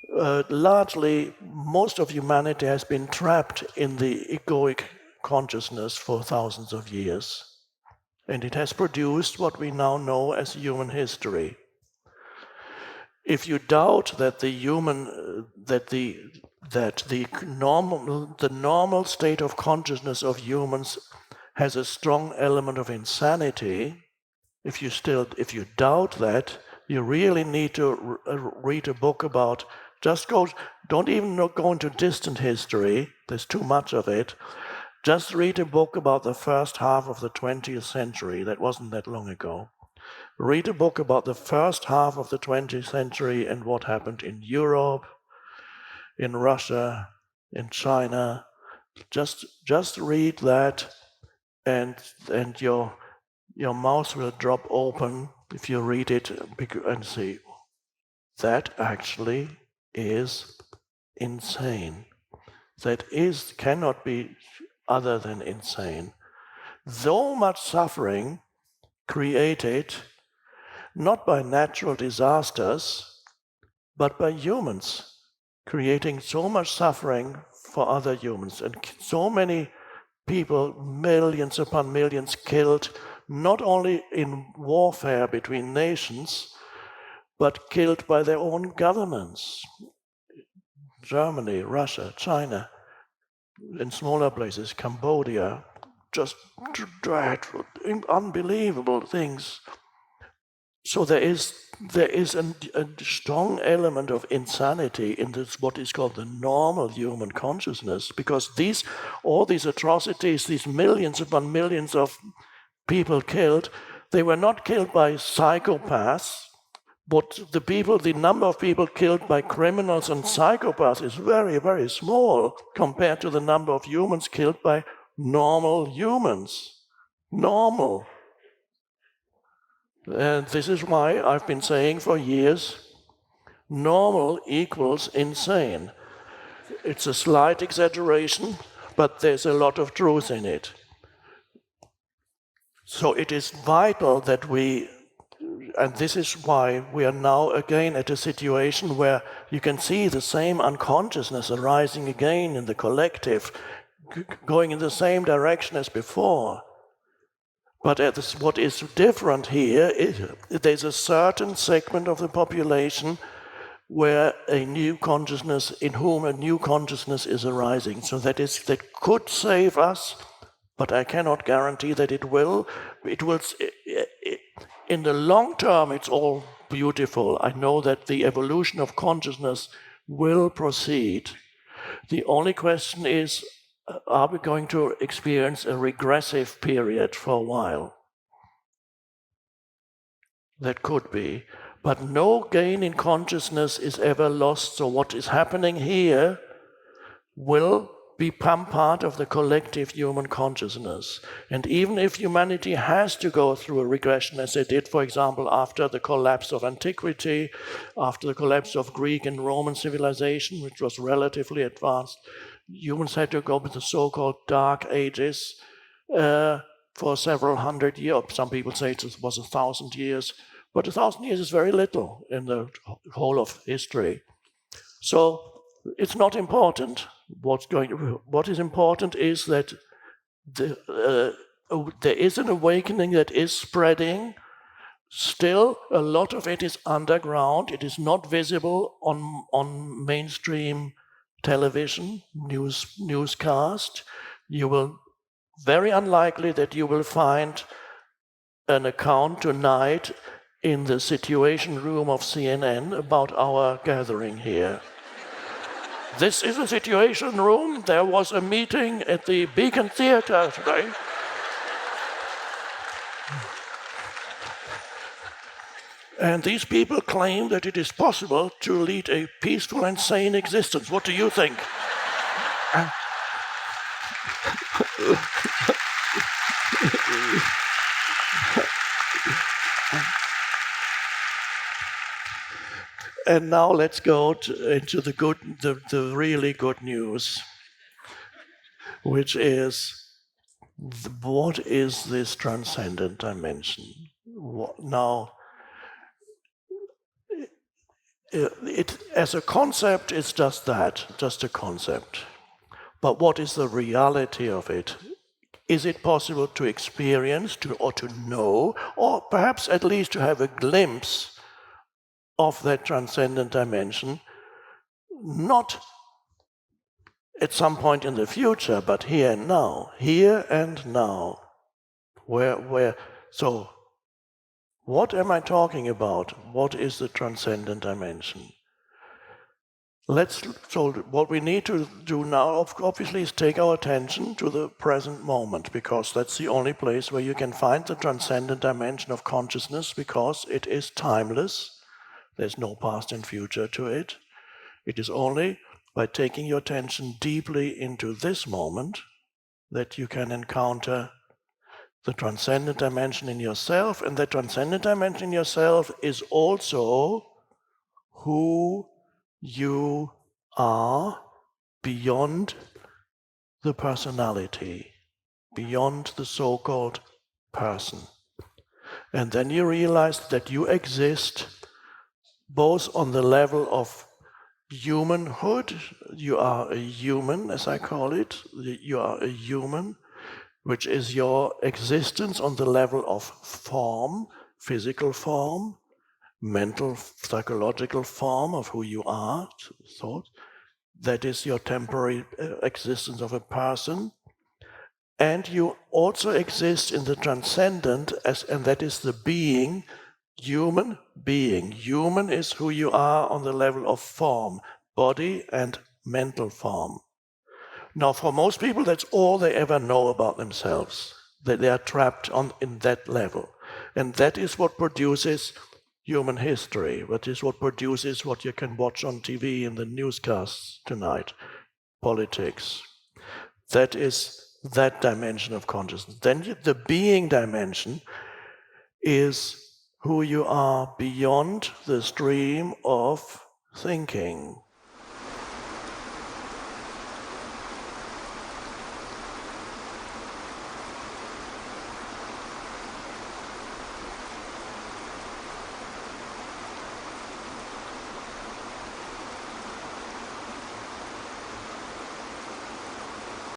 largely, most of humanity has been trapped in the egoic consciousness for thousands of years. And it has produced what we now know as human history. If you doubt that the normal state of consciousness of humans has a strong element of insanity, if you doubt that, you really need to read a book about. Don't even go into distant history. There's too much of it. Just read a book about the first half of the 20th century. That wasn't that long ago. Read a book about the first half of the 20th century and what happened in Europe, in Russia, in China. Just read that, and your mouth will drop open if you read it and see that actually is insane. That cannot be other than insane. So much suffering created not by natural disasters, but by humans, creating so much suffering for other humans, and so many people, millions upon millions killed, not only in warfare between nations, but killed by their own governments. Germany, Russia, China, in smaller places, Cambodia, just dreadful, unbelievable things. So there is a strong element of insanity in this, what is called the normal human consciousness, because all these atrocities, these millions upon millions of people killed, they were not killed by psychopaths, but the number of people killed by criminals and psychopaths is very, very small compared to the number of humans killed by normal humans. Normal. And this is why I've been saying for years, normal equals insane. It's a slight exaggeration, but there's a lot of truth in it. So it is vital that and this is why we are now again at a situation where you can see the same unconsciousness arising again in the collective, going in the same direction as before. But what is different here is there's a certain segment of the population where in whom a new consciousness is arising. So that could save us, but I cannot guarantee that it will. In the long term, it's all beautiful. I know that the evolution of consciousness will proceed. The only question is, are we going to experience a regressive period for a while? That could be. But no gain in consciousness is ever lost. So what is happening here will become part of the collective human consciousness. And even if humanity has to go through a regression, as they did, for example, after the collapse of antiquity, after the collapse of Greek and Roman civilization, which was relatively advanced, humans had to go with the so-called Dark Ages for several hundred years. Some people say it was 1,000 years, but 1,000 years is very little in the whole of history. So it's not important. What is important is that there is an awakening that is spreading. Still, a lot of it is underground. It is not visible on mainstream television, newscast. Very unlikely that you will find an account tonight in the Situation Room of CNN about our gathering here. This is a Situation Room. There was a meeting at the Beacon Theatre today. And these people claim that it is possible to lead a peaceful and sane existence. What do you think? And now let's go into the really good news, which is, what is this transcendent dimension? Now, As a concept, it's just that, just a concept. But what is the reality of it? Is it possible to experience, or to know, or perhaps at least to have a glimpse of that transcendent dimension, not at some point in the future, but here and now. Here and now. So, what am I talking about? What is the transcendent dimension? So what we need to do now, obviously, is take our attention to the present moment, because that's the only place where you can find the transcendent dimension of consciousness, because it is timeless. There's no past and future to it. It is only by taking your attention deeply into this moment that you can encounter the transcendent dimension in yourself, and the transcendent dimension in yourself is also who you are beyond the personality, beyond the so-called person. And then you realize that you exist both on the level of humanhood. You are a human, as I call it. You are a human, which is your existence on the level of form, physical form, mental, psychological form of who you are, thought. That is your temporary existence of a person. And you also exist in the transcendent, and that is the being, human being. Human is who you are on the level of form, body and mental form. Now, for most people, that's all they ever know about themselves, that they are trapped in that level. And that is what produces human history, which is what produces what you can watch on TV in the newscasts tonight, politics. That is that dimension of consciousness. Then the being dimension is who you are beyond the stream of thinking.